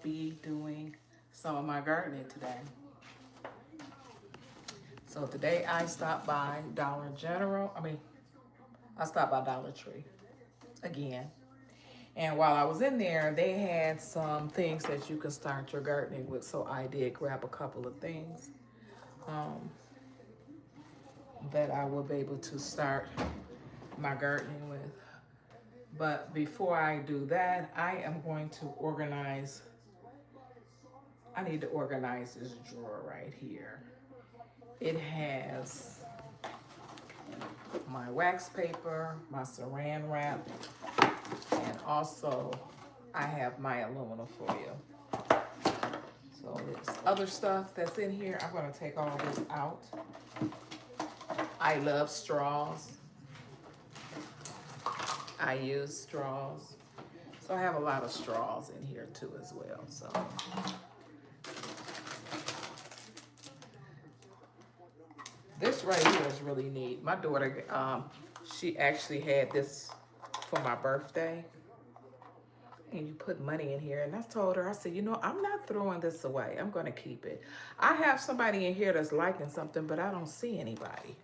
be doing some of my gardening today. So today I stopped by Dollar General. I stopped by Dollar Tree again. And while I was in there, they had some things that you can start your gardening with. So I did grab a couple of things um, that I will be able to start my gardening with. But before I do that, I am going to organize. I need to organize this drawer right here. It has my wax paper, my saran wrap, and also I have my aluminum foil. So there's other stuff that's in here. I'm going to take all this out. I love straws. I use straws. So I have a lot of straws in here too as well. So this right here is really neat. My daughter, she actually had this for my birthday. And you put money in here. And I told her, I said, I'm not throwing this away. I'm going to keep it. I have somebody in here that's liking something, but I don't see anybody.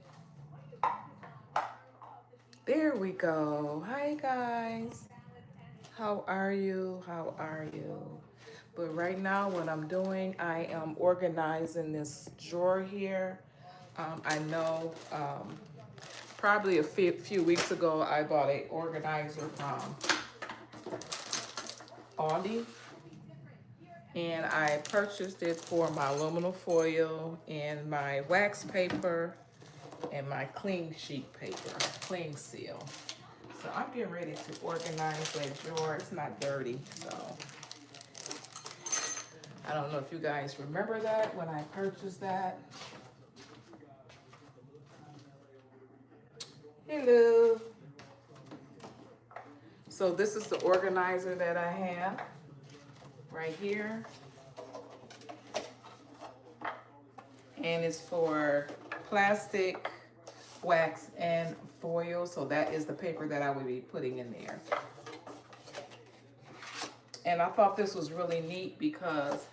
There we go. Hi, guys. How are you? How are you? But right now, what I'm doing, I am organizing this drawer here. I know probably a few weeks ago, I bought an organizer from Aldi. And I purchased it for my aluminum foil and my wax paper and my clean sheet paper, clean seal. So I'm getting ready to organize that drawer. It's not dirty, so I don't know if you guys remember that when I purchased that. Hello. So this is the organizer that I have right here. And it's for plastic, wax, and foil. So that is the paper that I will be putting in there. And I thought this was really neat because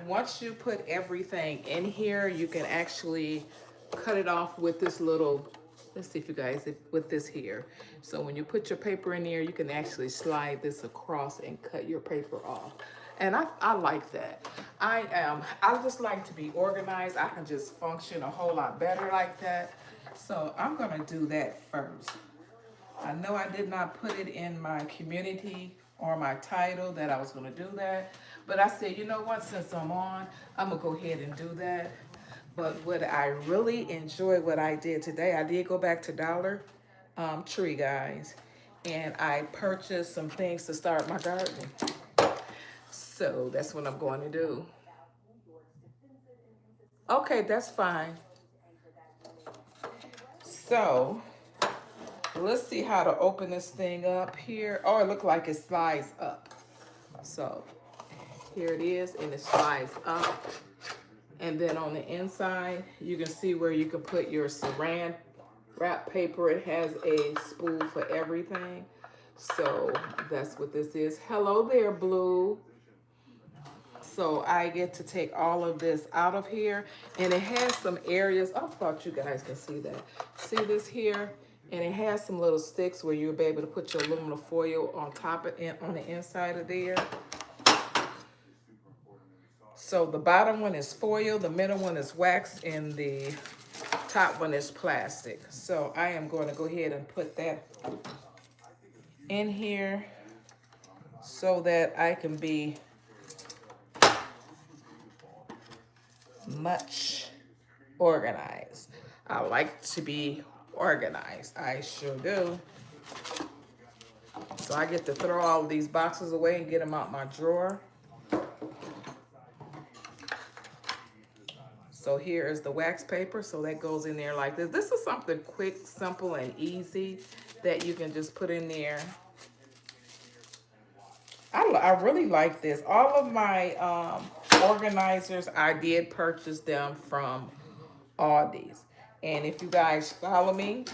once you put everything in here, you can actually cut it off with this little, let's see if you guys, with this here. So when you put your paper in there, you can actually slide this across and cut your paper off. And I like that. I just like to be organized. I can just function a whole lot better like that. So I'm gonna do that first. I know I did not put it in my community or my title that I was gonna do that. But I said, you know what, since I'm on, I'm gonna go ahead and do that. But what I really enjoyed what I did today, I did go back to Dollar Tree, guys. And I purchased some things to start my garden. So that's what I'm going to do. Okay, that's fine. So let's see how to open this thing up here. Oh, it looked like it slides up. So here it is, and it slides up. And then on the inside, you can see where you can put your saran wrap paper. It has a spool for everything. So that's what this is. Hello there, Blue. So I get to take all of this out of here, and it has some areas. I thought you guys can see that. See this here? And it has some little sticks where you'll be able to put your aluminum foil on top of it, on the inside of there. So the bottom one is foil, the middle one is wax, and the top one is plastic. So I am going to go ahead and put that in here so that I can be much organized. I like to be organized. I sure do. So I get to throw all of these boxes away and get them out my drawer. So here is the wax paper. So that goes in there like this. This is something quick, simple, and easy that you can just put in there. I really like this. All of my organizers, I did purchase them from Aldi's. And if you guys follow me,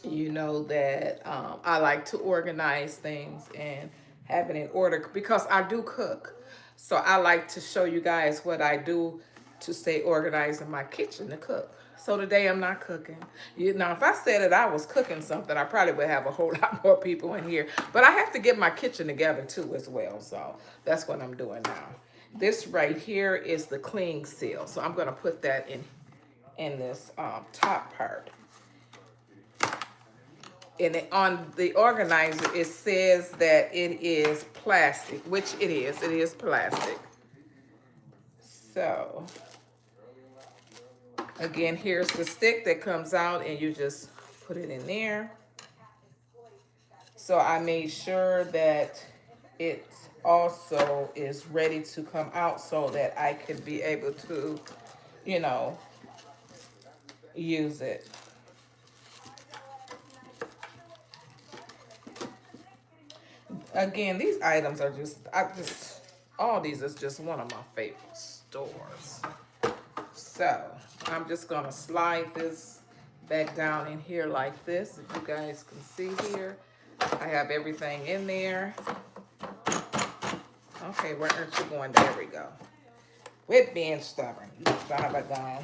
you know that I like to organize things and have it in order because I do cook. So I like to show you guys what I do to stay organized in my kitchen to cook. So today I'm not cooking. Now, if I said that I was cooking something, I probably would have a whole lot more people in here. But I have to get my kitchen together too as well. So that's what I'm doing now. This right here is the cling seal. So I'm going to put that in this top part. And on the organizer, it says that it is plastic, which it is. It is plastic. So, again, here's the stick that comes out, and you just put it in there. So I made sure that it also is ready to come out so that I could be able to, you know, use it. Again, these items are all these is just one of my favorite stores. So I'm just gonna slide this back down in here like this. If you guys can see here, I have everything in there. Okay, where aren't you going? There we go. Quit being stubborn. You son of a gun.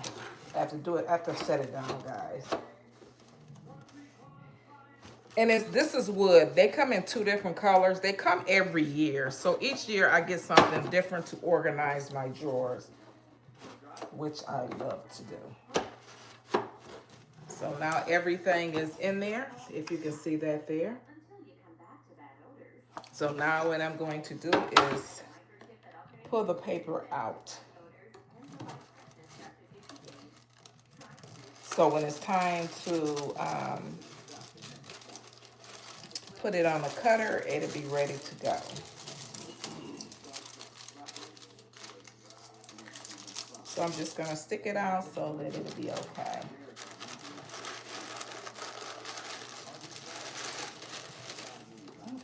I have to do it. I have to set it down, guys. And this is wood. They come in 2 different colors. They come every year. So each year I get something different to organize my drawers, which I love to do. So now everything is in there, if you can see that there. So now what I'm going to do is pull the paper out. So when it's time to put it on the cutter, it'll be ready to go. So I'm just gonna stick it out so that it'll be okay.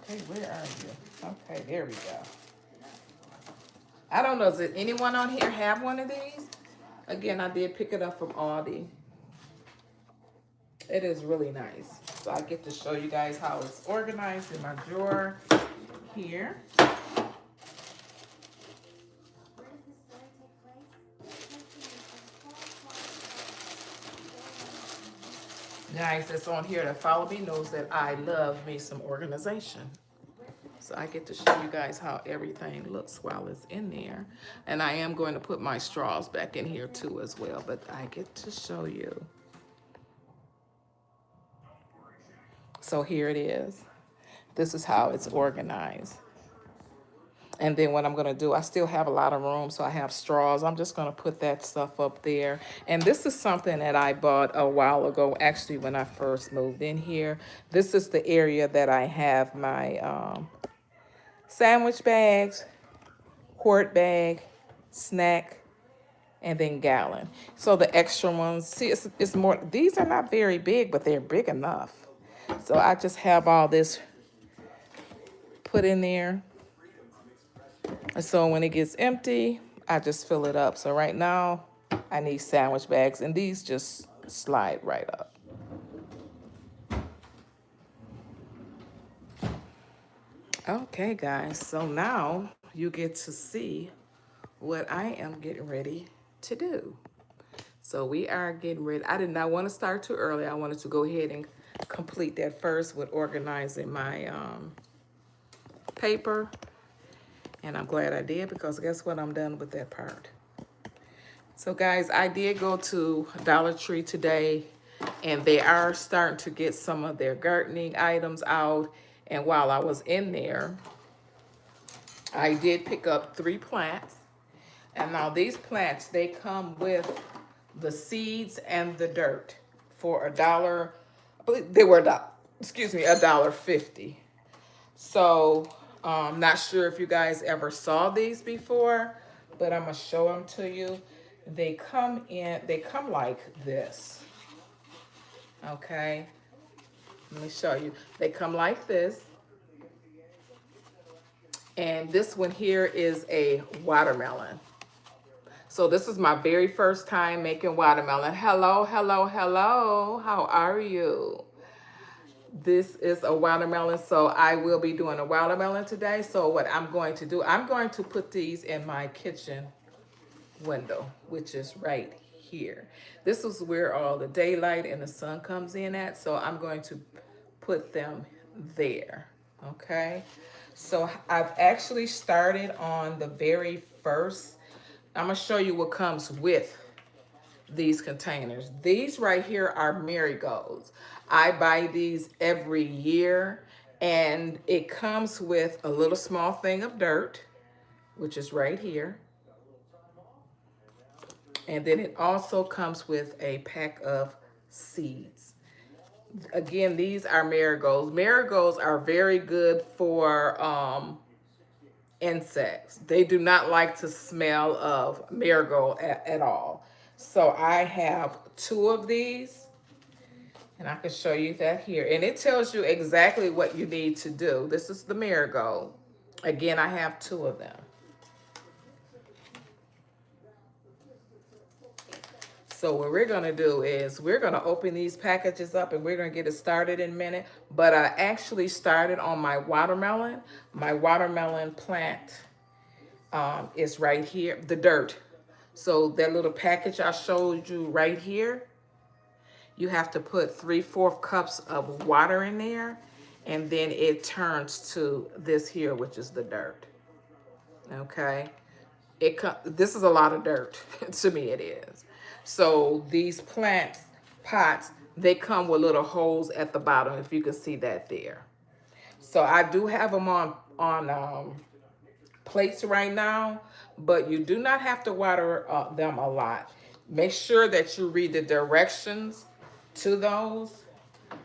Okay, where are you? Okay, there we go. I don't know, does anyone on here have one of these? Again, I did pick it up from Aldi. It is really nice. So I get to show you guys how it's organized in my drawer here. Guys that's on here that follow me knows that I love me some organization. So I get to show you guys how everything looks while it's in there. And I am going to put my straws back in here too as well, but I get to show you. So here it is. This is how it's organized. And then what I'm gonna do, I still have a lot of room, so I have straws. I'm just gonna put that stuff up there. And this is something that I bought a while ago, actually when I first moved in here. This is the area that I have my sandwich bags, quart bag, snack, and then gallon. So the extra ones, see, it's more, these are not very big, but they're big enough. So I just have all this put in there. So when it gets empty, I just fill it up. So right now, I need sandwich bags, and these just slide right up. Okay, guys, so now you get to see what I am getting ready to do. So we are getting ready. I did not want to start too early. I wanted to go ahead and complete that first with organizing my paper. And I'm glad I did, because guess what? I'm done with that part. So guys, I did go to Dollar Tree today, and they are starting to get some of their gardening items out. And while I was in there, I did pick up 3 plants. And now these plants, they come with the seeds and the dirt for $1. I believe they were $1.50. So I'm not sure if you guys ever saw these before, but I'm gonna show them to you. They come like this. Okay, let me show you. They come like this. And this one here is a watermelon. So this is my very first time making watermelon. Hello, hello, hello. How are you? This is a watermelon, so I will be doing a watermelon today. So what I'm going to do, I'm going to put these in my kitchen window, which is right here. This is where all the daylight and the sun comes in at, so I'm going to put them there, okay? So I've actually started on the very first. I'm gonna show you what comes with these containers. These right here are marigolds. I buy these every year, and it comes with a little small thing of dirt, which is right here. And then it also comes with a pack of seeds. Again, these are marigolds. Marigolds are very good for insects. They do not like to smell of marigold at all. So I have 2 of these, and I can show you that here. And it tells you exactly what you need to do. This is the marigold. Again, I have 2 of them. So what we're gonna do is we're gonna open these packages up and we're gonna get it started in a minute. But I actually started on my watermelon. My watermelon plant is right here, the dirt. So that little package I showed you right here, you have to put 3/4 cups of water in there, and then it turns to this here, which is the dirt. Okay, this is a lot of dirt. To me it is. So these pots, they come with little holes at the bottom, if you can see that there. So I do have them on plates right now, but you do not have to water them a lot. Make sure that you read the directions to those.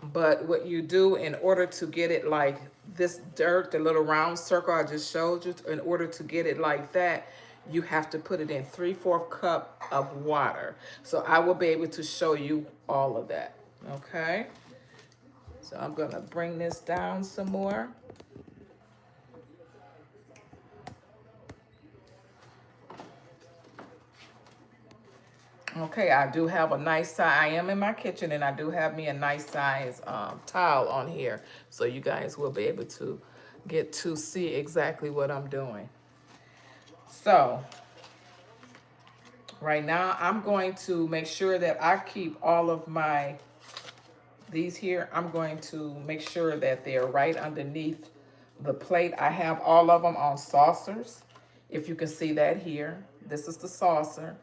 But what you do in order to get it like this dirt, the little round circle I just showed you, in order to get it like that, you have to put it in 3/4 cup of water. So I will be able to show you all of that, okay? So I'm gonna bring this down some more. Okay, I do have a nice size. I am in my kitchen, and I do have me a nice size towel on here, so you guys will be able to get to see exactly what I'm doing. So right now I'm going to make sure that I keep all of these here. I'm going to make sure that they're right underneath the plate. I have all of them on saucers. If you can see that here, this is the saucer,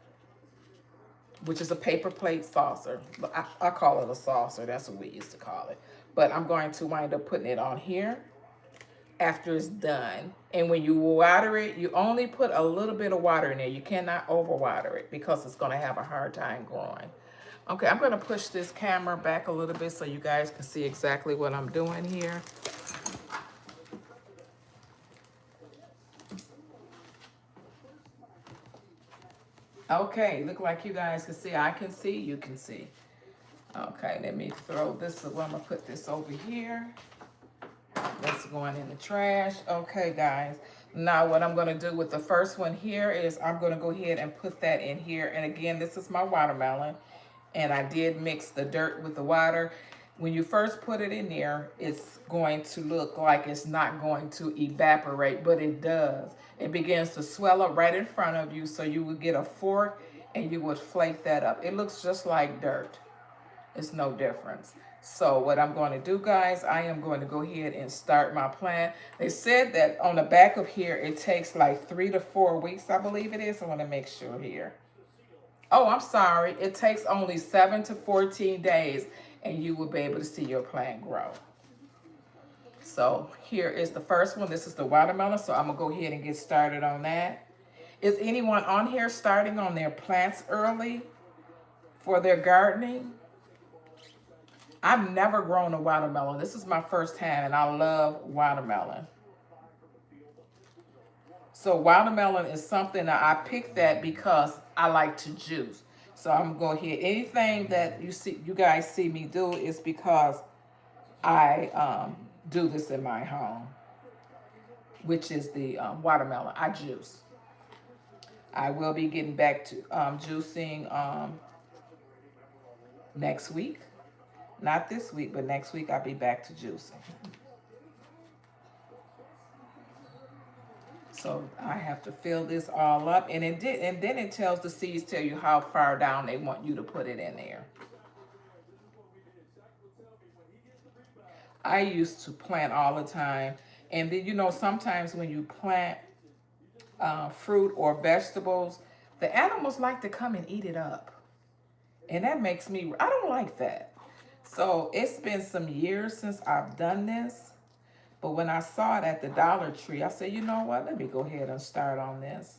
which is a paper plate saucer. I call it a saucer. That's what we used to call it. But I'm going to wind up putting it on here after it's done. And when you water it, you only put a little bit of water in there. You cannot overwater it because it's going to have a hard time growing. Okay, I'm going to push this camera back a little bit so you guys can see exactly what I'm doing here. Okay, look like you guys can see. I can see, you can see. Okay, let me throw this, I'm gonna put this over here. That's going in the trash. Okay, guys. Now what I'm gonna do with the first one here is I'm gonna go ahead and put that in here. And again, this is my watermelon. And I did mix the dirt with the water. When you first put it in there, it's going to look like it's not going to evaporate, but it does. It begins to swell up right in front of you, so you would get a fork and you would flake that up. It looks just like dirt. It's no difference. So what I'm going to do, guys, I am going to go ahead and start my plant. They said that on the back of here, it takes like 3 to 4 weeks, I believe it is. I want to make sure here. Oh, I'm sorry. It takes only 7 to 14 days, and you will be able to see your plant grow. So here is the first one. This is the watermelon, so I'm going to go ahead and get started on that. Is anyone on here starting on their plants early for their gardening? I've never grown a watermelon. This is my first time, and I love watermelon. So watermelon is something that I picked that because I like to juice. So I'm going to hit anything that you guys see me do is because I do this in my home, which is the watermelon. I juice. I will be getting back to juicing next week. Not this week, but next week I'll be back to juicing. So I have to fill this all up, and then it tells the seeds, tell you how far down they want you to put it in there. I used to plant all the time, and then sometimes when you plant fruit or vegetables, the animals like to come and eat it up, and that makes me, I don't like that. So it's been some years since I've done this. But when I saw it at the Dollar Tree, I said, you know what? Let me go ahead and start on this.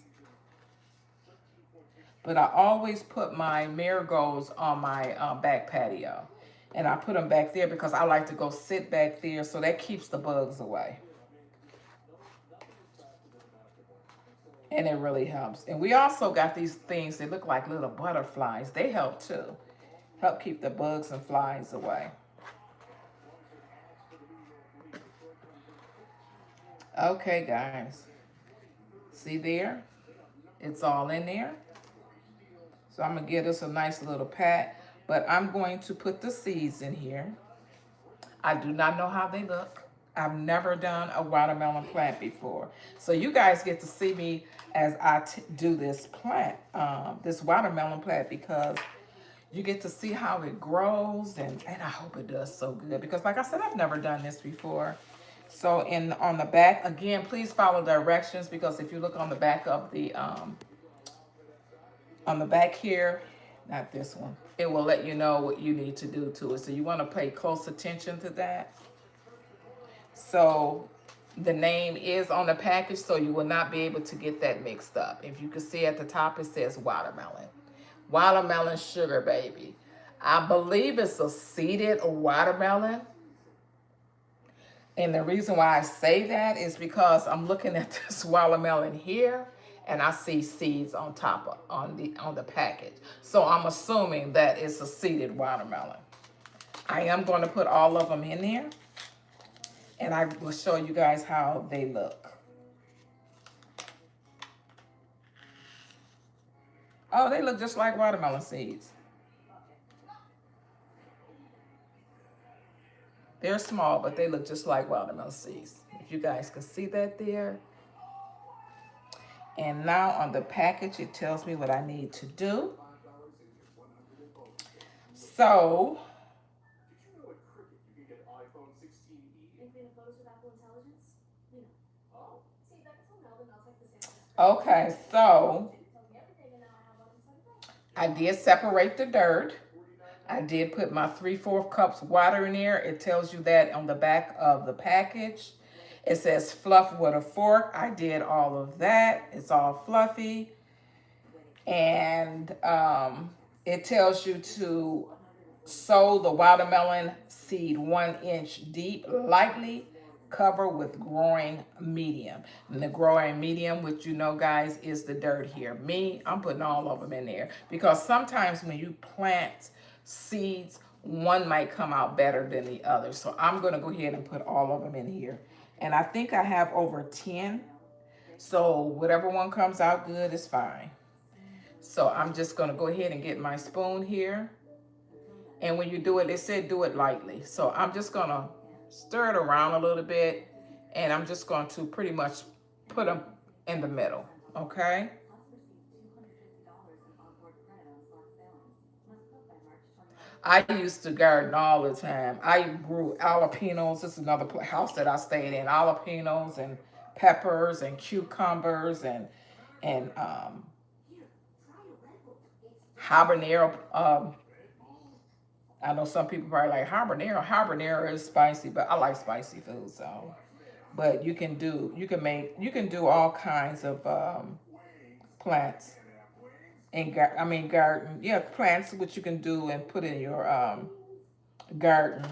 But I always put my marigolds on my back patio. And I put them back there because I like to go sit back there, so that keeps the bugs away. And it really helps. And we also got these things that look like little butterflies. They help too. Help keep the bugs and flies away. Okay, guys. See there? It's all in there. So I'm going to give this a nice little pat. But I'm going to put the seeds in here. I do not know how they look. I've never done a watermelon plant before. So you guys get to see me as I do this plant, this watermelon plant, because you get to see how it grows. And I hope it does so good. Because like I said, I've never done this before. So on the back, again, please follow directions, because if you look on the back of the, on the back here, not this one, it will let you know what you need to do to it. So you want to pay close attention to that. So the name is on the package, so you will not be able to get that mixed up. If you can see at the top, it says watermelon. Watermelon sugar baby. I believe it's a seeded watermelon. And the reason why I say that is because I'm looking at this watermelon here, and I see seeds on top on the package. So I'm assuming that it's a seeded watermelon. I am going to put all of them in there, and I will show you guys how they look. Oh, they look just like watermelon seeds. They're small, but they look just like watermelon seeds. If you guys can see that there. And now on the package, it tells me what I need to do. So, okay, so I did separate the dirt. I did put my 3/4 cups water in there. It tells you that on the back of the package. It says fluff with a fork. I did all of that. It's all fluffy. And it tells you to sow the watermelon seed 1 inch deep, lightly cover with growing medium. And the growing medium, which guys, is the dirt here. I'm putting all of them in there because sometimes when you plant seeds, one might come out better than the other. So I'm going to go ahead and put all of them in here. And I think I have over 10. So whatever one comes out good is fine. So I'm just going to go ahead and get my spoon here. And when you do it, they said do it lightly. So I'm just going to stir it around a little bit. And I'm just going to pretty much put them in the middle. Okay? I used to garden all the time. I grew jalapenos. This is another house that I stayed in. Jalapenos and peppers and cucumbers and habanero. I know some people probably like habanero. Habanero is spicy, but I like spicy food. So, but you can do all kinds of plants. Garden. Yeah, plants which you can do and put in your garden.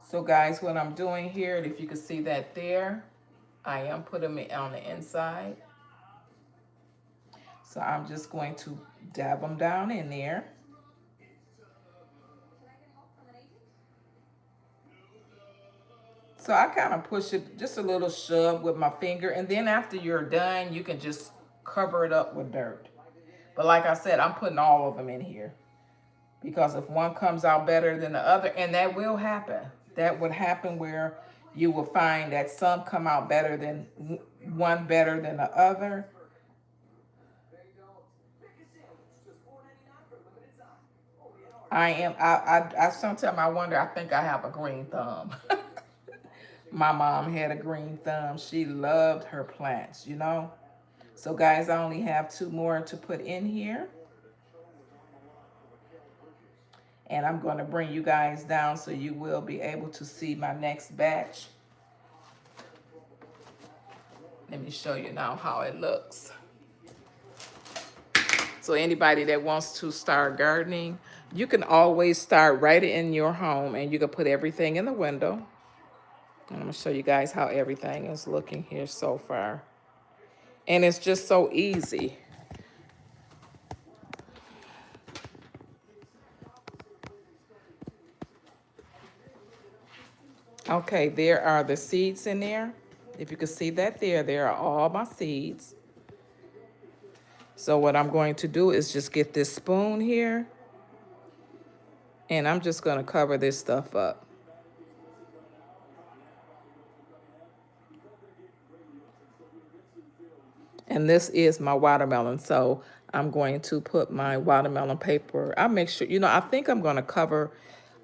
So guys, what I'm doing here, and if you can see that there, I am putting it on the inside. So I'm just going to dab them down in there. So I kind of push it, just a little shove with my finger. And then after you're done, you can just cover it up with dirt. But like I said, I'm putting all of them in here. because if one comes out better than the other, and that will happen, that would happen where you will find that some come out better than one better than the other. I sometimes I wonder, I think I have a green thumb. My mom had a green thumb. She loved her plants, you know. So guys, I only have two more to put in here. And I'm going to bring you guys down so you will be able to see my next batch. Let me show you now how it looks. So anybody that wants to start gardening, you can always start right in your home, and you can put everything in the window. And I'm going to show you guys how everything is looking here so far. And it's just so easy. Okay, there are the seeds in there. If you can see that there are all my seeds. So what I'm going to do is just get this spoon here, and I'm just going to cover this stuff up. And this is my watermelon, so I'm going to put my watermelon paper. I'll make sure, you know, I think I'm going to cover,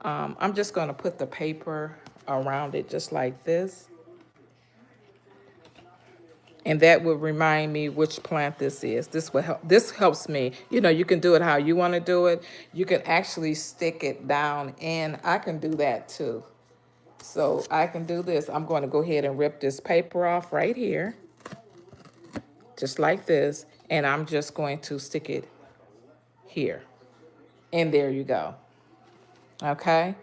I'm just going to put the paper around it just like this. And that will remind me which plant this is. This will help. This helps me. You know, you can do it how you want to do it. You can actually stick it down, and I can do that too. So I can do this. I'm going to go ahead and rip this paper off right here, just like this. And I'm just going to stick it here. And there you go. Okay.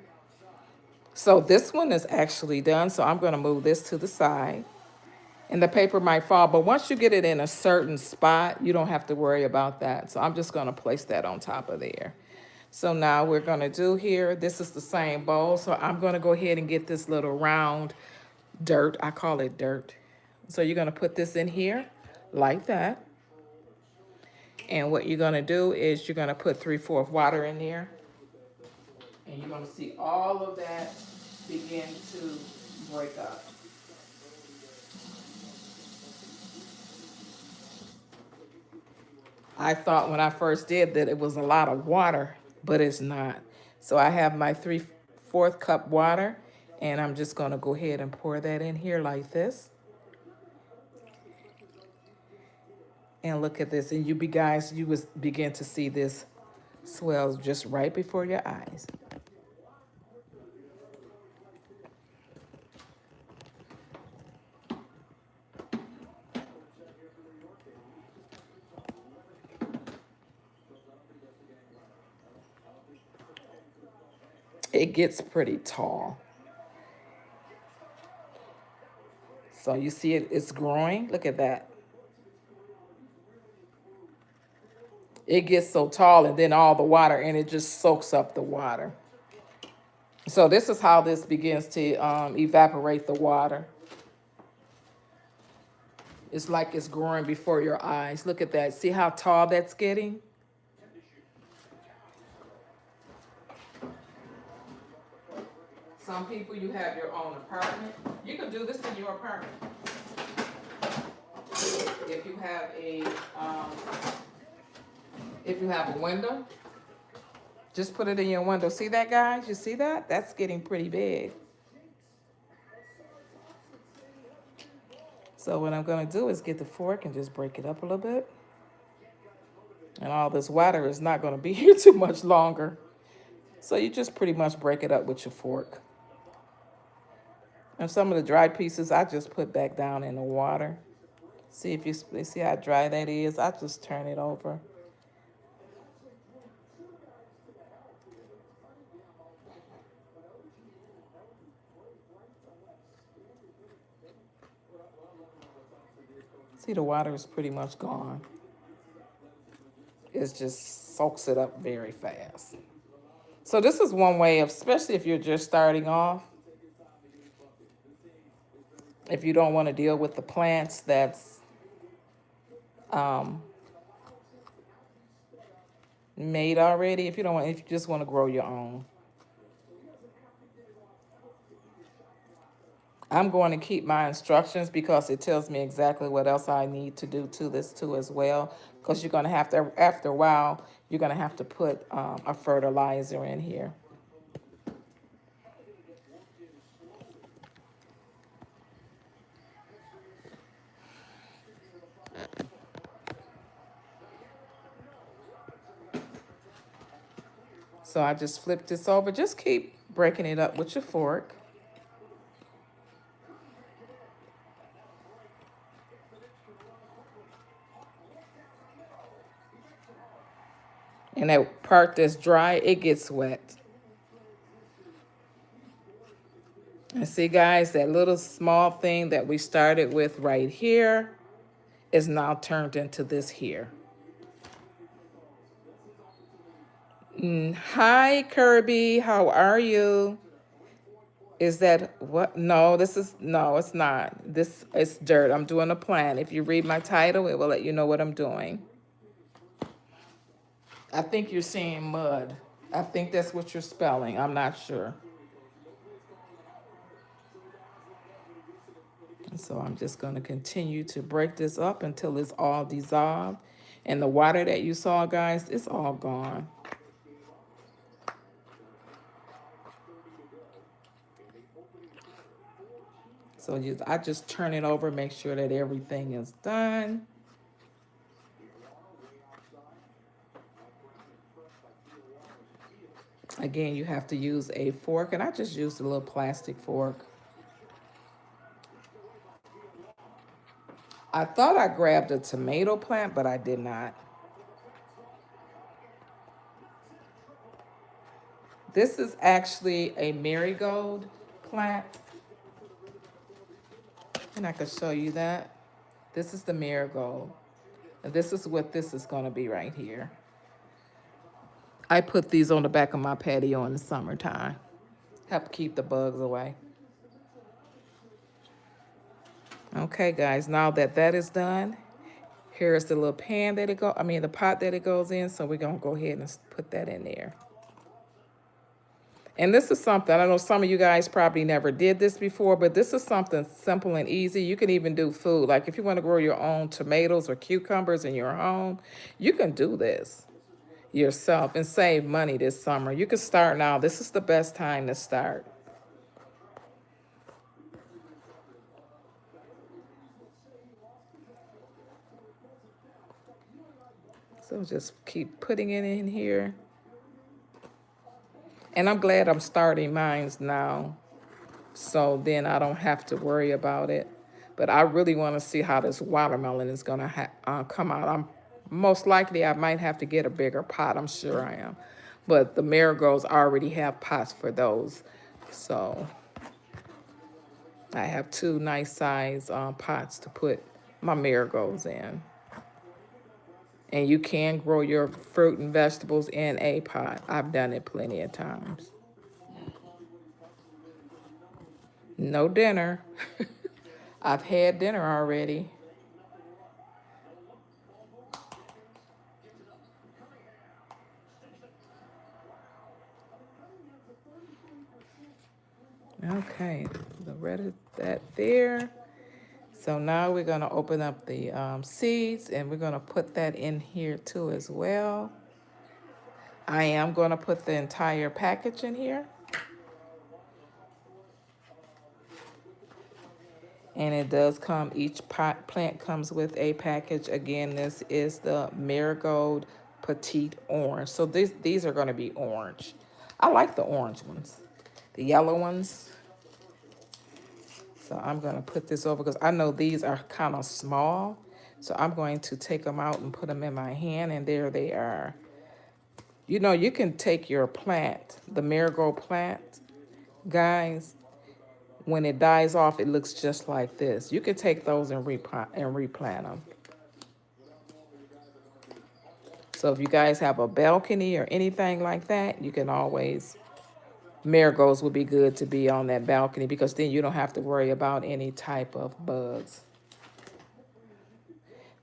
So this one is actually done. So I'm going to move this to the side. And the paper might fall, but once you get it in a certain spot, you don't have to worry about that. So I'm just going to place that on top of there. So now we're going to do here, this is the same bowl. So I'm going to go ahead and get this little round dirt. I call it dirt. So you're going to put this in here like that. And what you're going to do is you're going to put 3/4 water in there. And you're going to see all of that begin to break up. I thought when I first did that it was a lot of water, but it's not. So I have my 3/4 cup water, and I'm just going to go ahead and pour that in here like this. And look at this, and you guys, you will begin to see this swells just right before your eyes. It gets pretty tall. So you see it's growing. Look at that. It gets so tall, and then all the water, and it just soaks up the water. So this is how this begins to evaporate the water. It's like it's growing before your eyes. Look at that. See how tall that's getting? Some people, you have your own apartment. You can do this in your apartment. If you have a window, just put it in your window. See that, guys? You see that? That's getting pretty big. So what I'm going to do is get the fork and just break it up a little bit. And all this water is not going to be here too much longer. So you just pretty much break it up with your fork. And some of the dried pieces I just put back down in the water. See if you see how dry that is. I just turn it over. See, the water is pretty much gone. It just soaks it up very fast. So this is one way of, especially if you're just starting off, if you don't want to deal with the plants that's made already. If you don't want, if you just want to grow your own. I'm going to keep my instructions because it tells me exactly what else I need to do to this too as well. Because you're going to have to, after a while, you're going to have to put a fertilizer in here. So I just flip this over. Just keep breaking it up with your fork. And that part that's dry, it gets wet. And see, guys, that little small thing that we started with right here is now turned into this here. Hi, Kirby. How are you? Is that what? No, this is, no, it's not. This is dirt. I'm doing a plan. If you read my title, it will let you know what I'm doing. I think you're seeing mud. I think that's what you're spelling. I'm not sure. So I'm just going to continue to break this up until it's all dissolved. And the water that you saw, guys, it's all gone. So I just turn it over, make sure that everything is done. Again, you have to use a fork, and I just used a little plastic fork. I thought I grabbed a tomato plant, but I did not. This is actually a marigold plant. And I can show you that. This is the marigold. And this is what this is going to be right here. I put these on the back of my patio in the summertime. Help keep the bugs away. Okay, guys, now that that is done, here's the little pan that it the pot that it goes in. So we're going to go ahead and put that in there. And this is something, I know some of you guys probably never did this before, but this is something simple and easy. You can even do food. Like if you want to grow your own tomatoes or cucumbers in your home, you can do this yourself and save money this summer. You can start now. This is the best time to start. So just keep putting it in here. And I'm glad I'm starting mine now, so then I don't have to worry about it. But I really want to see how this watermelon is going to come out. Most likely I might have to get a bigger pot. I'm sure I am. But the marigolds already have pots for those. So I have two nice size pots to put my marigolds in. And you can grow your fruit and vegetables in a pot. I've done it plenty of times. No dinner. I've had dinner already. Okay, the red of that there. So now we're going to open up the seeds, and we're going to put that in here too as well. I am going to put the entire package in here. And it does come, each plant comes with a package. Again, this is the Marigold Petite Orange. So these are going to be orange. I like the orange ones. The yellow ones. So I'm going to put this over because I know these are kind of small. So I'm going to take them out and put them in my hand, and there they are. You know, you can take your plant, the marigold plant, guys, when it dies off, it looks just like this. You can take those and replant them. So if you guys have a balcony or anything like that, you can always, marigolds would be good to be on that balcony because then you don't have to worry about any type of bugs.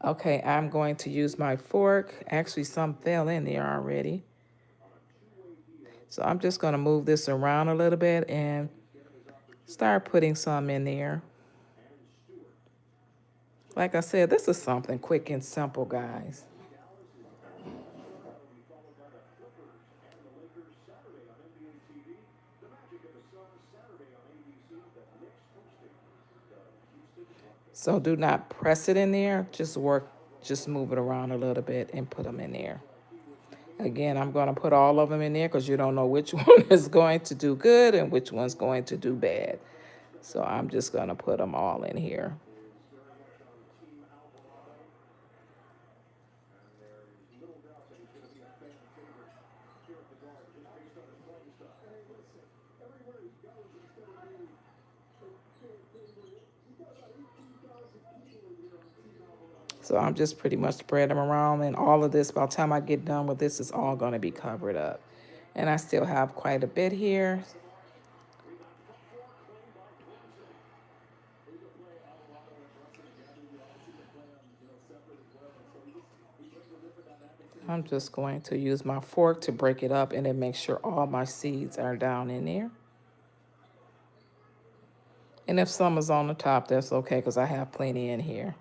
Okay, I'm going to use my fork. Actually, some fell in there already. So I'm just going to move this around a little bit and start putting some in there. Like I said, this is something quick and simple, guys. So do not press it in there. Just move it around a little bit and put them in there. Again, I'm going to put all of them in there because you don't know which one is going to do good and which one's going to do bad. So I'm just going to put them all in here. So I'm just pretty much spread them around, and all of this, by the time I get done with this, is all going to be covered up. And I still have quite a bit here. I'm just going to use my fork to break it up and then make sure all my seeds are down in there. And if some is on the top, that's okay because I have plenty in here.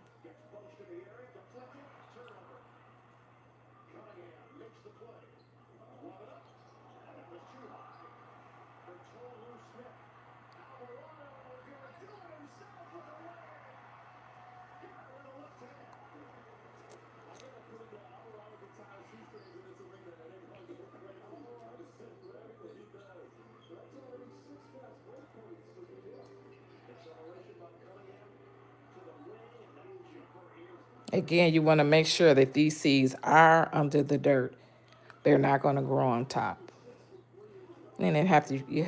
Again, you want to make sure that these seeds are under the dirt. They're not going to grow on top. And then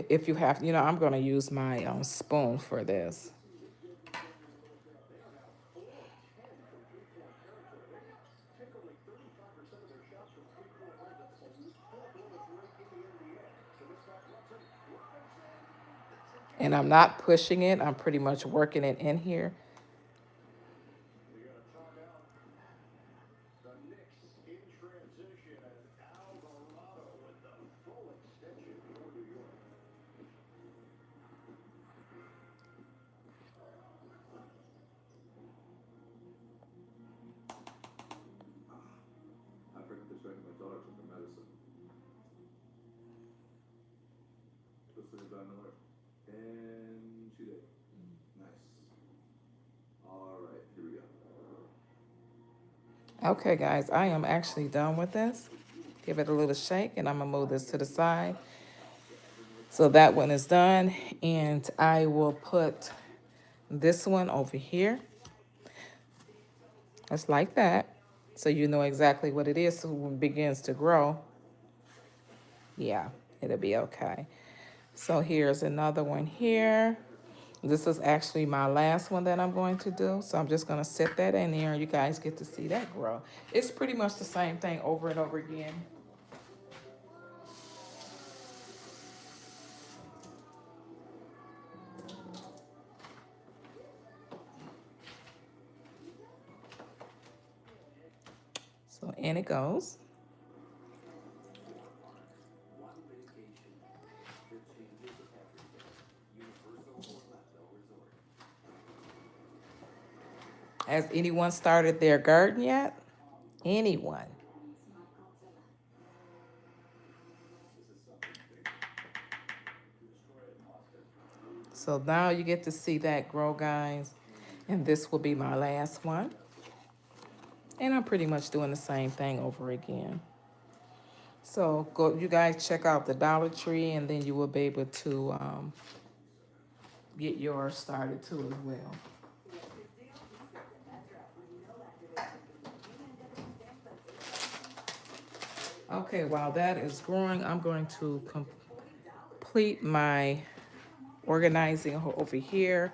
if you have, I'm going to use my spoon for this. And I'm not pushing it. I'm pretty much working it in here. Okay, guys, I am actually done with this. Give it a little shake, and I'm going to move this to the side. So that one is done, and I will put this one over here. Just like that. So you know exactly what it is. So when it begins to grow, yeah, it'll be okay. So here's another one here. This is actually my last one that I'm going to do. So I'm just going to set that in there and you guys get to see that grow. It's pretty much the same thing over and over again. So in it goes. Has anyone started their garden yet? Anyone? So now you get to see that grow, guys. And this will be my last one. And I'm pretty much doing the same thing over again. So go, you guys check out the Dollar Tree, and then you will be able to get yours started too as well. Okay, while that is growing, I'm going to complete my organizing over here.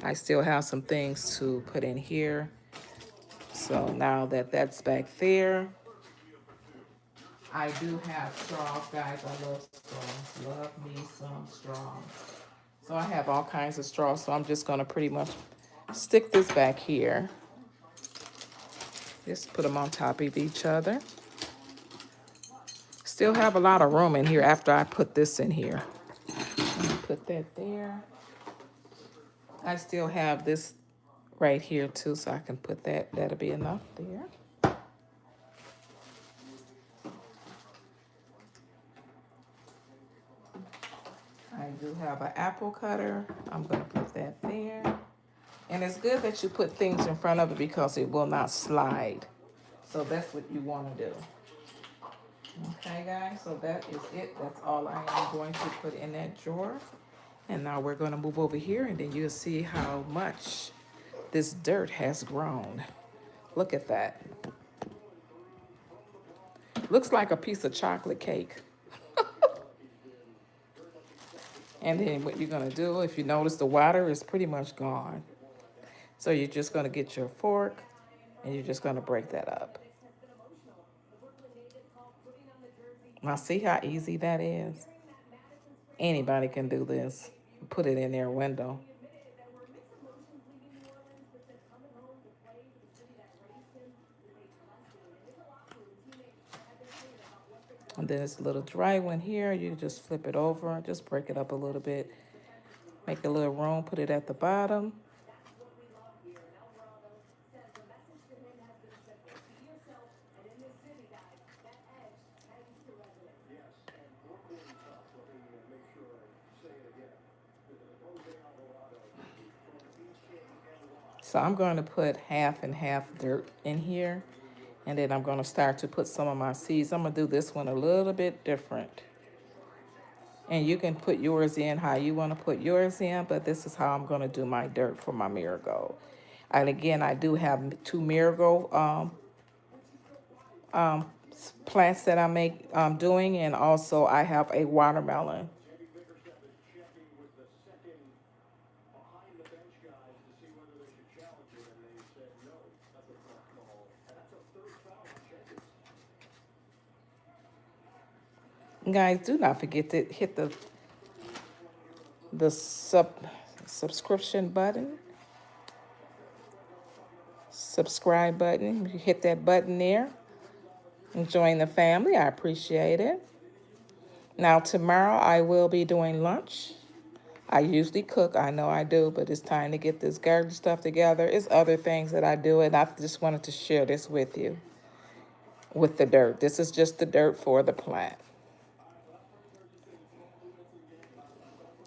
I still have some things to put in here. So now that that's back there, I do have straws, guys. I love straws. Love me some straws. So I have all kinds of straws. So I'm just going to pretty much stick this back here. Just put them on top of each other. Still have a lot of room in here after I put this in here. Put that there. I still have this right here too, so I can put that. That'll be enough there. I do have an apple cutter. I'm gonna put that there. And it's good that you put things in front of it because it will not slide. So that's what you want to do. Okay, guys, so that is it. That's all I am going to put in that drawer. And now we're going to move over here, and then you'll see how much this dirt has grown. Look at that. Looks like a piece of chocolate cake. And then what you're going to do, if you notice, the water is pretty much gone. So you're just going to get your fork, and you're just going to break that up. Now, see how easy that is? Anybody can do this. Put it in their window. And then this little dry one here, you just flip it over, just break it up a little bit. Make a little room, put it at the bottom. So I'm going to put half and half dirt in here. And then I'm going to start to put some of my seeds. I'm going to do this one a little bit different. And you can put yours in how you want to put yours in, but this is how I'm going to do my dirt for my marigold. And again, I do have 2 marigold plants that I'm doing, and also I have a watermelon. Guys, do not forget to hit the subscription button, subscribe button. You hit that button there and join the family. I appreciate it. Now tomorrow I will be doing lunch. I usually cook, I know I do, but it's time to get this garden stuff together. It's other things that I do, and I just wanted to share this with you. With the dirt. This is just the dirt for the plant.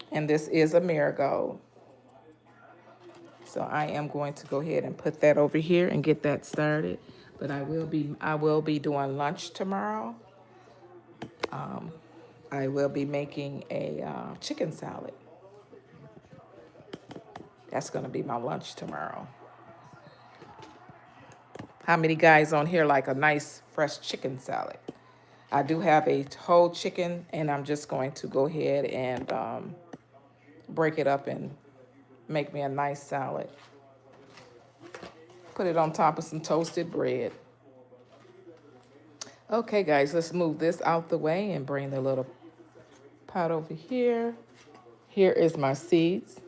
And this is a marigold. So I am going to go ahead and put that over here and get that started. But I will be doing lunch tomorrow. I will be making a chicken salad. That's going to be my lunch tomorrow. How many guys on here like a nice fresh chicken salad? I do have a whole chicken, and I'm just going to go ahead and break it up and make me a nice salad. Put it on top of some toasted bread. Okay, guys, let's move this out the way and bring the little pot over here. Here is my seeds.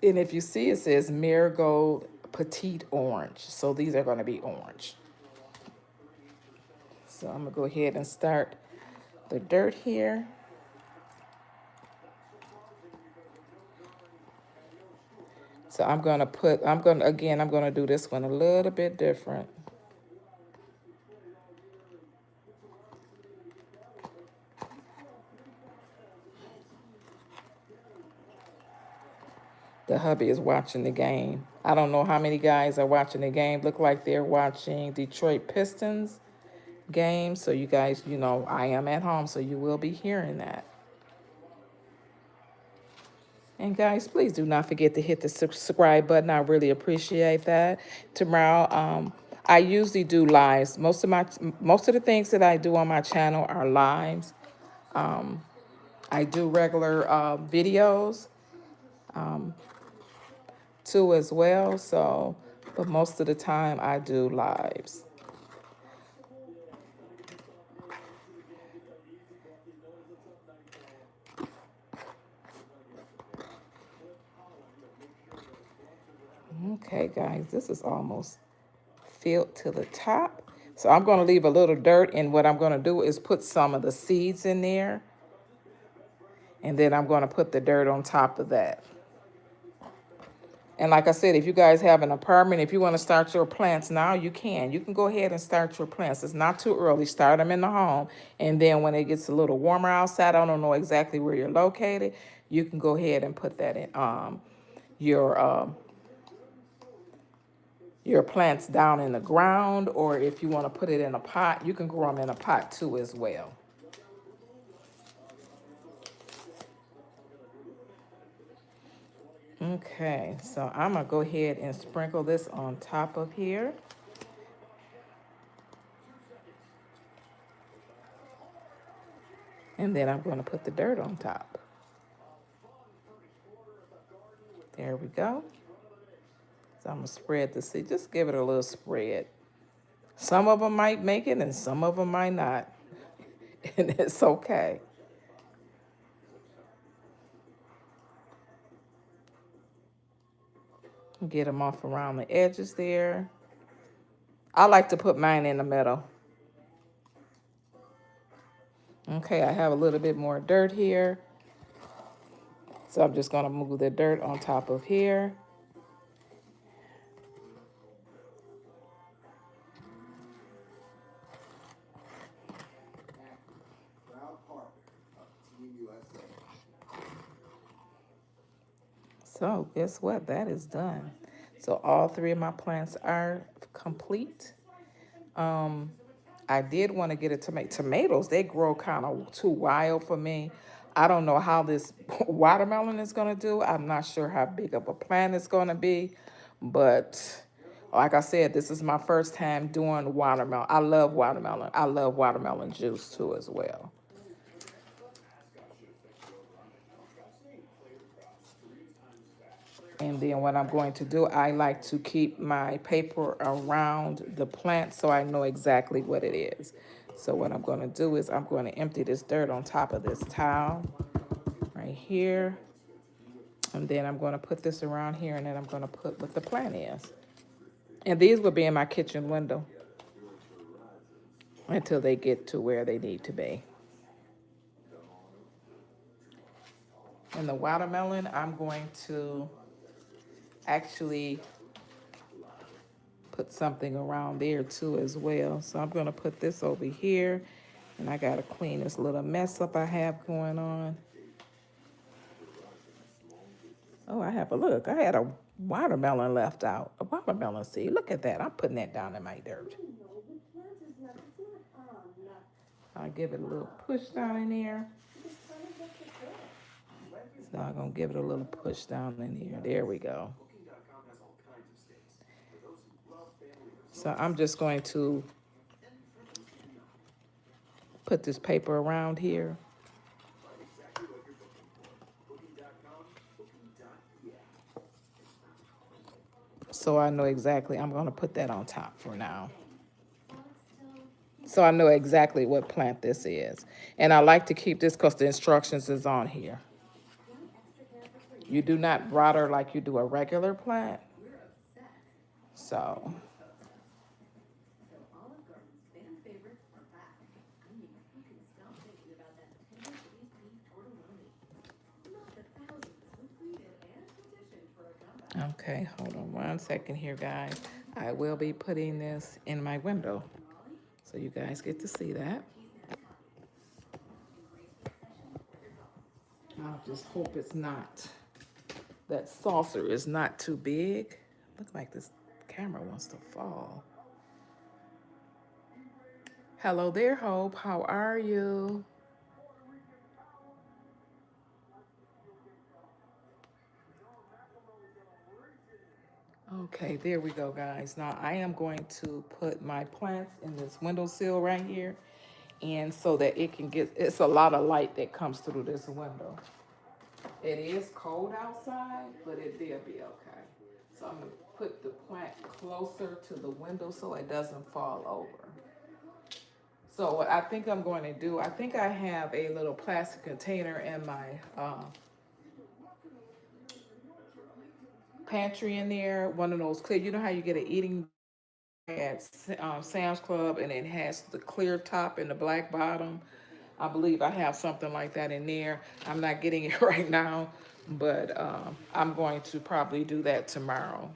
And if you see, it says Marigold Petite Orange. So these are going to be orange. So I'm going to go ahead and start the dirt here. So I'm going to do this one a little bit different. The hubby is watching the game. I don't know how many guys are watching the game. Look like they're watching Detroit Pistons game. So you guys, you know, I am at home, so you will be hearing that. And guys, please do not forget to hit the subscribe button. I really appreciate that. Tomorrow, I usually do lives. Most of the things that I do on my channel are lives. I do regular videos too as well. So, but most of the time I do lives. Okay, guys, this is almost filled to the top. So I'm going to leave a little dirt, and what I'm going to do is put some of the seeds in there, and then I'm going to put the dirt on top of that. And like I said, if you guys have an apartment, if you want to start your plants now, you can. You can go ahead and start your plants. It's not too early. Start them in the home. And then when it gets a little warmer outside, I don't know exactly where you're located, you can go ahead and put that in your plants down in the ground, or if you want to put it in a pot, you can grow them in a pot too as well. Okay, so I'm gonna go ahead and sprinkle this on top of here. And then I'm gonna put the dirt on top. There we go. So I'm gonna spread the seed, just give it a little spread. Some of them might make it and some of them might not. And it's okay. Get them off around the edges there. I like to put mine in the middle. Okay, I have a little bit more dirt here. So I'm just gonna move the dirt on top of here. So guess what? That is done. So all three of my plants are complete. I did want to get a tomatoes. They grow kind of too wild for me. I don't know how this watermelon is going to do. I'm not sure how big of a plant it's going to be. But like I said, this is my first time doing watermelon. I love watermelon. I love watermelon juice too as well. And then what I'm going to do, I like to keep my paper around the plant so I know exactly what it is. So what I'm going to do is I'm going to empty this dirt on top of this towel right here. And then I'm going to put this around here, and then I'm going to put what the plant is. And these will be in my kitchen window until they get to where they need to be. And the watermelon, I'm going to actually put something around there too as well. So I'm going to put this over here, and I got to clean this little mess up I have going on. Oh, I have a look. I had a watermelon left out. A watermelon seed. Look at that. I'm putting that down in my dirt. I'll give it a little push down in there. So I'm going to give it a little push down in here. There we go. So I'm just going to put this paper around here. So I know exactly, I'm going to put that on top for now. So I know exactly what plant this is. And I like to keep this because the instructions is on here. You do not water like you do a regular plant. So. Okay, hold on 1 second here, guys. I will be putting this in my window, so you guys get to see that. I'll just hope it's not, that saucer is not too big. Looks like this camera wants to fall. Hello there, Hope. How are you? Okay, there we go, guys. Now I am going to put my plants in this windowsill right here, and so that it can get, it's a lot of light that comes through this window. It is cold outside, but it'll be okay. So I'm gonna put the plant closer to the window so it doesn't fall over. So what I think I'm going to do, I think I have a little plastic container in my pantry in there, one of those clear, you know how you get an eating at Sam's Club, and it has the clear top and the black bottom. I believe I have something like that in there. I'm not getting it right now, but I'm going to probably do that tomorrow.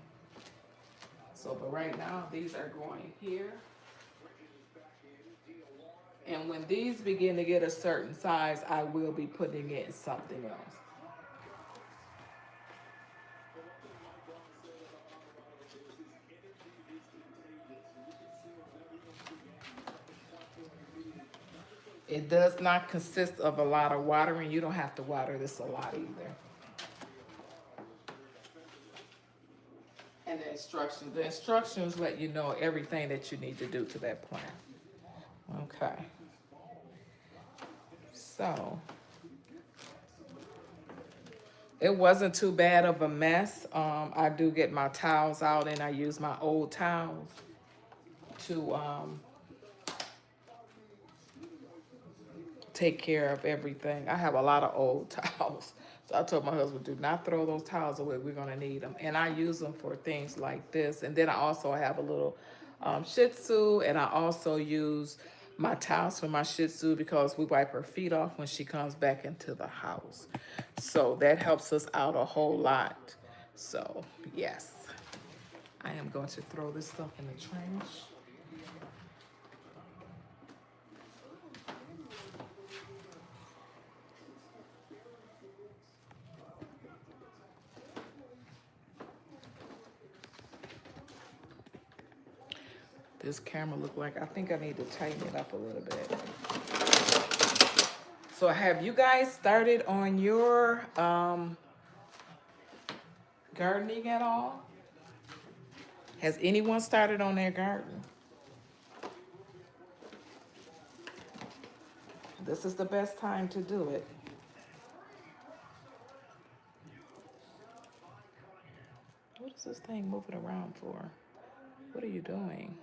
So, but right now, these are going here. And when these begin to get a certain size, I will be putting it in something else. It does not consist of a lot of watering. You don't have to water this a lot either. And the instructions let you know everything that you need to do to that plant. Okay. So it wasn't too bad of a mess. I do get my towels out and I use my old towels to take care of everything. I have a lot of old towels. So I told my husband, do not throw those towels away. We're going to need them. And I use them for things like this. And then I also have a little Shih Tzu. And I also use my towels for my Shih Tzu because we wipe her feet off when she comes back into the house. So that helps us out a whole lot. So, yes, I am going to throw this stuff in the trash. This camera look like, I think I need to tighten it up a little bit. So have you guys started on your gardening at all? Has anyone started on their garden? This is the best time to do it. What is this thing moving around for? What are you doing?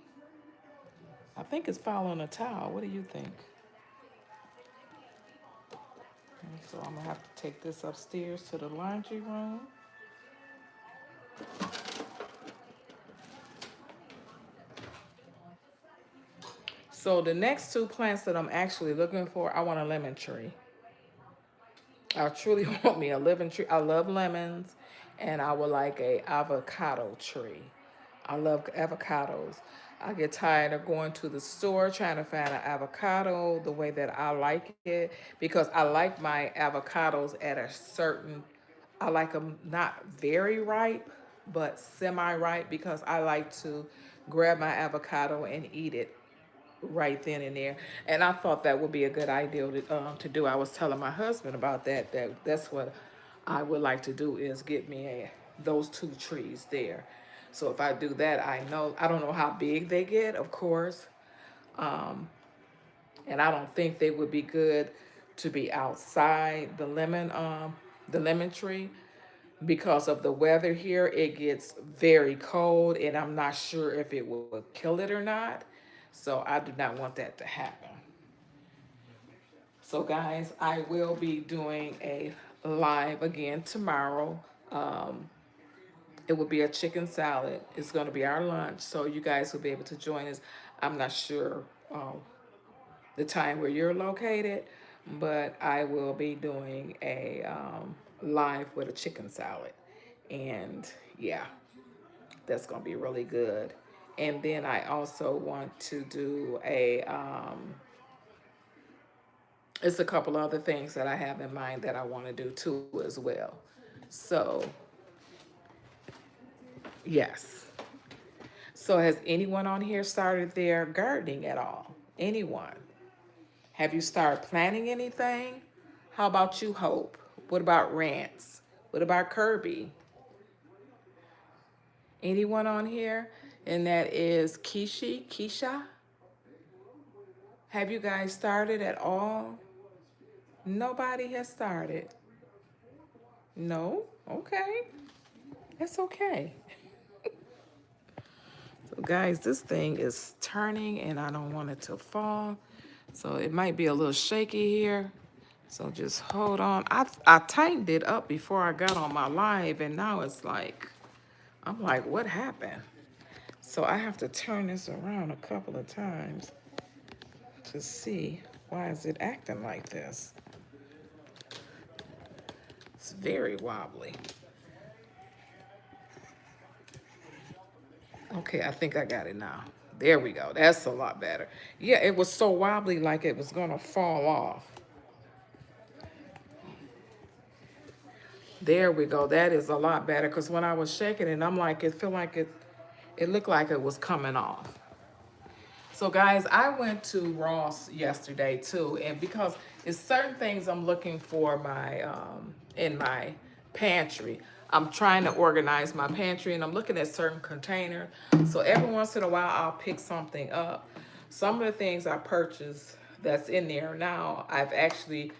I think it's following a towel. What do you think? And so I'm gonna have to take this upstairs to the laundry room. So the next two plants that I'm actually looking for, I want a lemon tree. I truly want me a lemon tree. I love lemons, and I would like a avocado tree. I love avocados. I get tired of going to the store trying to find an avocado the way that I like it because I like my avocados at a certain, I like them not very ripe, but semi-ripe because I like to grab my avocado and eat it right then and there. And I thought that would be a good idea to do. I was telling my husband about that, that's what I would like to do is get me those two trees there. So if I do that, I don't know how big they get, of course. And I don't think they would be good to be outside the lemon tree because of the weather here. It gets very cold and I'm not sure if it will kill it or not. So I do not want that to happen. So guys, I will be doing a live again tomorrow. It will be a chicken salad. It's going to be our lunch, so you guys will be able to join us. I'm not sure the time where you're located, but I will be doing a live with a chicken salad. And yeah, that's going to be really good. And then I also want to do it's a couple other things that I have in mind that I want to do too as well. So, yes. So has anyone on here started their gardening at all? Anyone? Have you started planting anything? How about you, Hope? What about Rance? What about Kirby? Anyone on here? And that is Keisha. Have you guys started at all? Nobody has started. No? Okay. That's okay. So guys, this thing is turning and I don't want it to fall. So it might be a little shaky here. So just hold on. I tightened it up before I got on my live and now it's like, I'm like, what happened? So I have to turn this around a couple of times to see why is it acting like this. It's very wobbly. Okay, I think I got it now. There we go. That's a lot better. Yeah, it was so wobbly like it was gonna fall off. There we go. That is a lot better because when I was shaking it, I'm like, it felt like it looked like it was coming off. So guys, I went to Ross yesterday too, and because it's certain things I'm looking for my in my pantry. I'm trying to organize my pantry and I'm looking at certain containers. So every once in a while I'll pick something up. Some of the things I purchased that's in there now, I've actually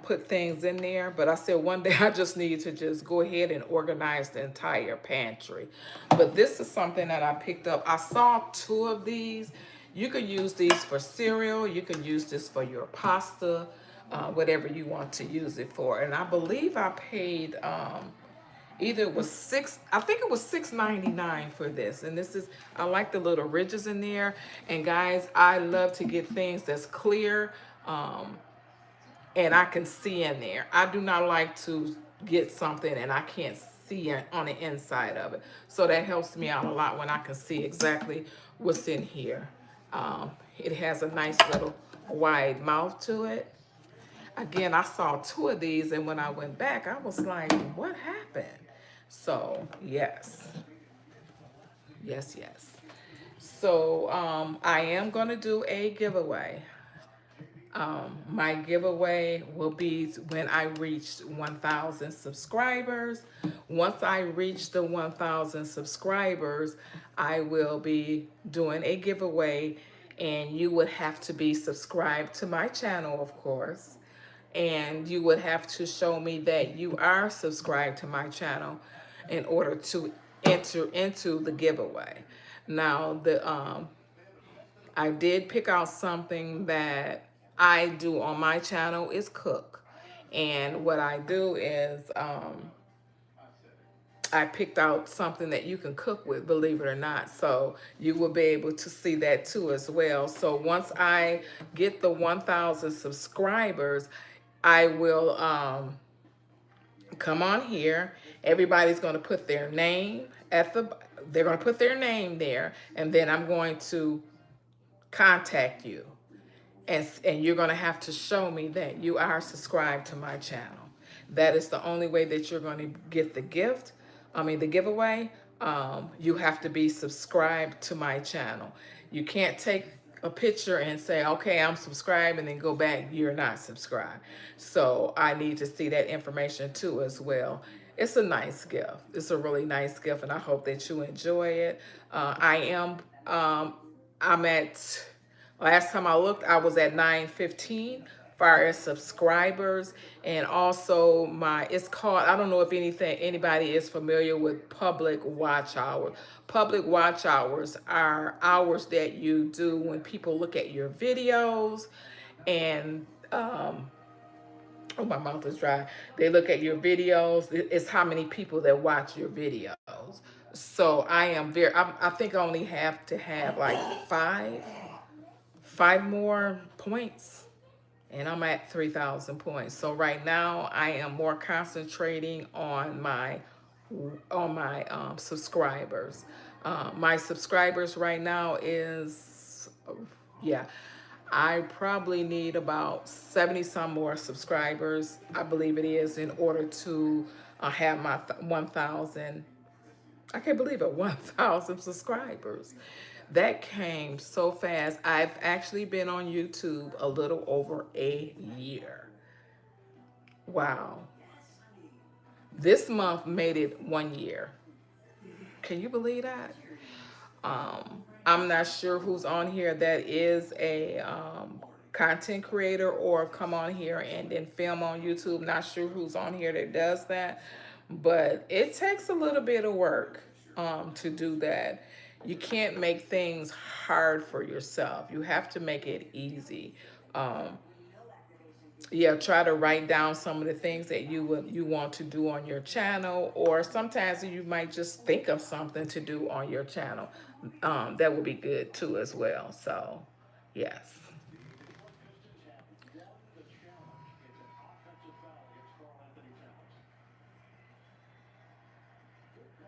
put things in there, but I said one day I just need to just go ahead and organize the entire pantry. But this is something that I picked up. I saw two of these. You could use these for cereal. You can use this for your pasta, whatever you want to use it for. And I believe I paid either it was I think it was $6.99 for this. And this is, I like the little ridges in there. And guys, I love to get things that's clear. And I can see in there. I do not like to get something and I can't see it on the inside of it. So that helps me out a lot when I can see exactly what's in here. It has a nice little wide mouth to it. Again, I saw two of these and when I went back, I was like, what happened? So yes, yes, yes. So I am gonna do a giveaway. My giveaway will be when I reach 1,000 subscribers. Once I reach the 1,000 subscribers, I will be doing a giveaway and you would have to be subscribed to my channel, of course. And you would have to show me that you are subscribed to my channel in order to enter into the giveaway. Now, I did pick out something that I do on my channel is cook. And what I do is I picked out something that you can cook with, believe it or not. So you will be able to see that too as well. So once I get the 1,000 subscribers, I will come on here. Everybody's going to put their name they're going to put their name there. And then I'm going to contact you. And you're going to have to show me that you are subscribed to my channel. That is the only way that you're going to get the the giveaway. You have to be subscribed to my channel. You can't take a picture and say, okay, I'm subscribed, and then go back, you're not subscribed. So I need to see that information too as well. It's a nice gift. It's a really nice gift, and I hope that you enjoy it. I'm at, last time I looked, I was at 915 far as subscribers, and also it's called, I don't know if anybody is familiar with public watch hours. Public watch hours are hours that you do when people look at your videos and oh, my mouth is dry. They look at your videos. It's how many people that watch your videos. So I think I only have to have like five more points, and I'm at 3,000 points. So right now I am more concentrating on my subscribers. My subscribers right now is, yeah, I probably need about 70 some more subscribers, I believe it is, in order to have my 1,000. I can't believe it, 1,000 subscribers. That came so fast. I've actually been on YouTube a little over a year. Wow. This month made it 1 year. Can you believe that? I'm not sure who's on here that is a content creator or come on here and then film on YouTube. Not sure who's on here that does that, but it takes a little bit of work to do that. You can't make things hard for yourself. You have to make it easy. yeah, try to write down some of the things that you want to do on your channel, or sometimes you might just think of something to do on your channel. That would be good too as well. So yes.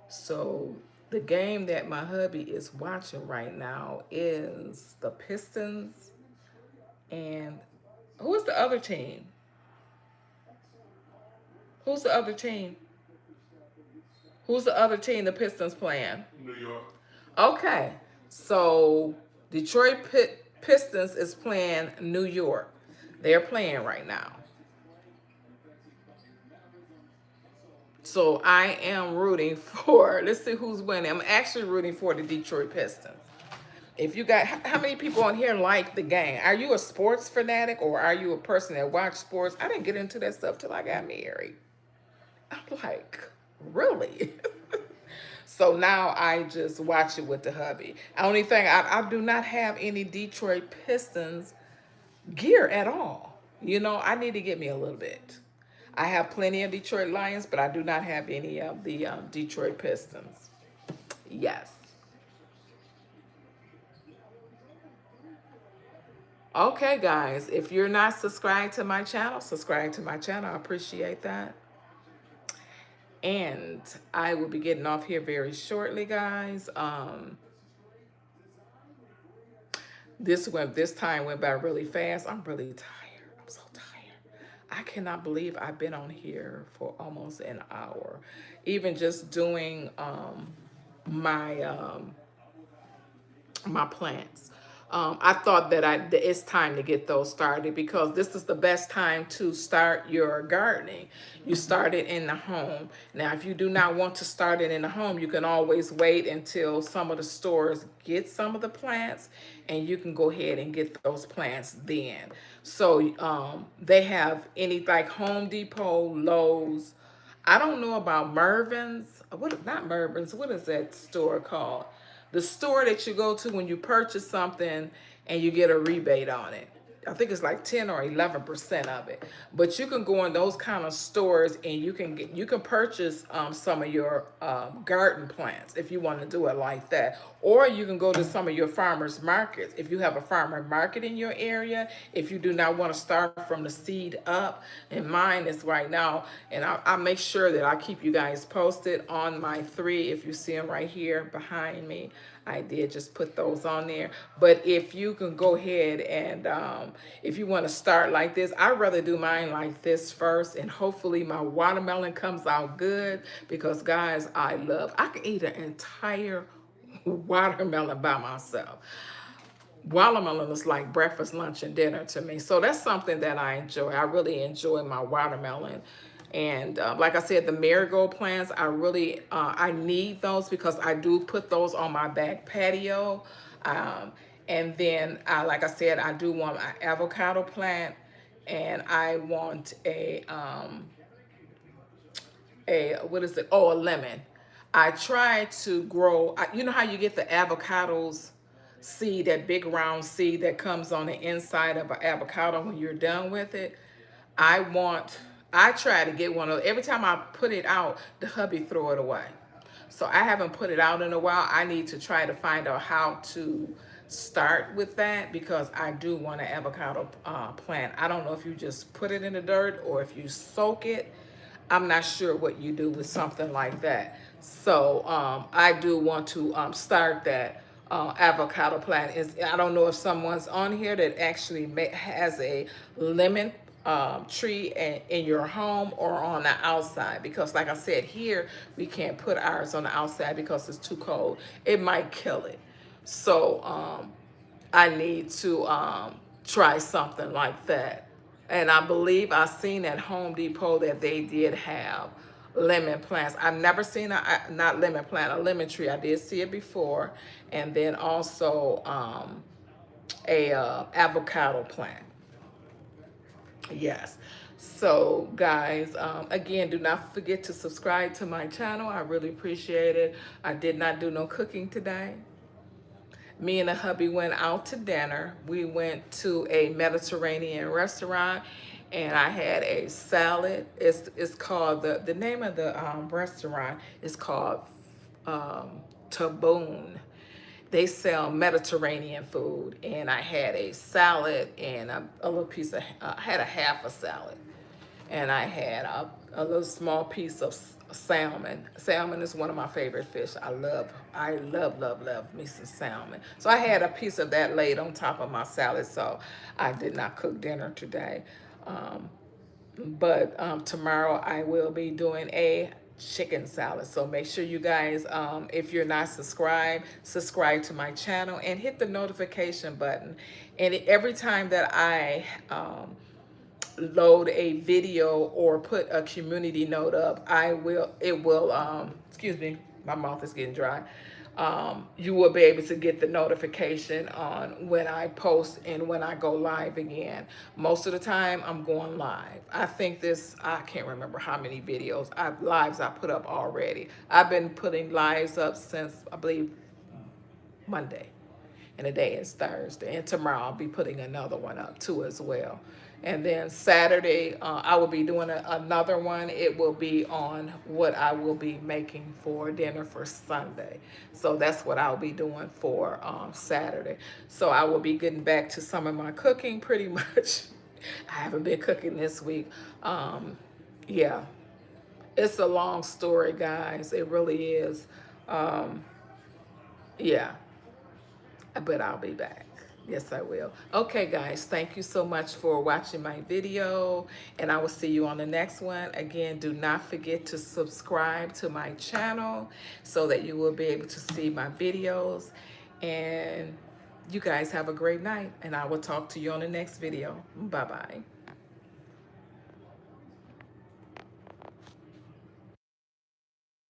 So the game that my hubby is watching right now is the Pistons, and who is the other team? Who's the other team? Who's the other team the Pistons playing? New York. Okay, so Pistons is playing New York. They're playing right now. So I am rooting for, let's see who's winning. I'm actually rooting for the Detroit Pistons. If you got, how many people on here like the game? Are you a sports fanatic, or are you a person that watch sports? I didn't get into that stuff till I got married. I'm like, really? So now I just watch it with the hubby. Only thing, I do not have any Detroit Pistons gear at all. You know, I need to get me a little bit. I have plenty of Detroit Lions, but I do not have any of the Detroit Pistons. Yes. Okay, guys, if you're not subscribed to my channel, subscribe to my channel. I appreciate that. And I will be getting off here very shortly, guys. This time went by really fast. I'm really tired. I'm so tired. I cannot believe I've been on here for almost an hour. Even just doing my my plants. I thought that it's time to get those started, because this is the best time to start your gardening. You start it in the home. Now, if you do not want to start it in the home, you can always wait until some of the stores get some of the plants, and you can go ahead and get those plants then. So they have any, like Home Depot, Lowe's. I don't know about Mervyn's. What, not Mervyn's, what is that store called? The store that you go to when you purchase something and you get a rebate on it. I think it's like 10 or 11% of it. But you can go in those kind of stores and you can purchase some of your garden plants if you want to do it like that. Or you can go to some of your farmers markets if you have a farmer market in your area. If you do not want to start from the seed up, and mine is right now, and I make sure that I keep you guys posted on my 3. If you see them right here behind me, I did just put those on there. But if you can go ahead and if you want to start like this, I'd rather do mine like this first, and hopefully my watermelon comes out good, because guys, I can eat an entire watermelon by myself. Watermelon is like breakfast, lunch, and dinner to me. So that's something that I enjoy. I really enjoy my watermelon. And like I said, the marigold plants, I need those, because I do put those on my back patio. And then, like I said, I do want an avocado plant, and I want what is it? Oh, a lemon. I try to grow, you know how you get the avocados seed, that big round seed that comes on the inside of an avocado when you're done with it? I try to get one of, every time I put it out, the hubby throw it away. So I haven't put it out in a while. I need to try to find out how to start with that, because I do want an avocado plant. I don't know if you just put it in the dirt or if you soak it. I'm not sure what you do with something like that. So I do want to start that avocado plant. I don't know if someone's on here that actually has a lemon tree in your home or on the outside, because like I said, here we can't put ours on the outside because it's too cold. It might kill it. So I need to try something like that. And I believe I seen at Home Depot that they did have lemon plants. I've never seen not lemon plant, a lemon tree. I did see it before. And then also a avocado plant. Yes. So guys, again, do not forget to subscribe to my channel. I really appreciate it. I did not do no cooking today. Me and the hubby went out to dinner. We went to a Mediterranean restaurant, and I had a salad. It's called, the name of the restaurant is called Taboon. They sell Mediterranean food, and I had a salad and a little piece of, I had a half a salad, and I had a little small piece of salmon. Salmon is one of my favorite fish. I love me some salmon. So I had a piece of that laid on top of my salad, so I did not cook dinner today. But tomorrow I will be doing a chicken salad. So make sure you guys, if you're not subscribed, subscribe to my channel and hit the notification button. And every time that I load a video or put a community note up, it will, excuse me, my mouth is getting dry. You will be able to get the notification on when I post and when I go live again. Most of the time I'm going live. I can't remember how many lives I put up already. I've been putting lives up since, I believe, Monday, and today is Thursday, and tomorrow I'll be putting another one up too as well. And then Saturday, I will be doing another one. It will be on what I will be making for dinner for Sunday. So that's what I'll be doing for Saturday. So I will be getting back to some of my cooking pretty much. I haven't been cooking this week. Yeah, it's a long story, guys. It really is. Yeah, but I'll be back. Yes, I will. Okay, guys, thank you so much for watching my video, and I will see you on the next one. Again, do not forget to subscribe to my channel so that you will be able to see my videos. And you guys have a great night, and I will talk to you on the next video. Bye-bye.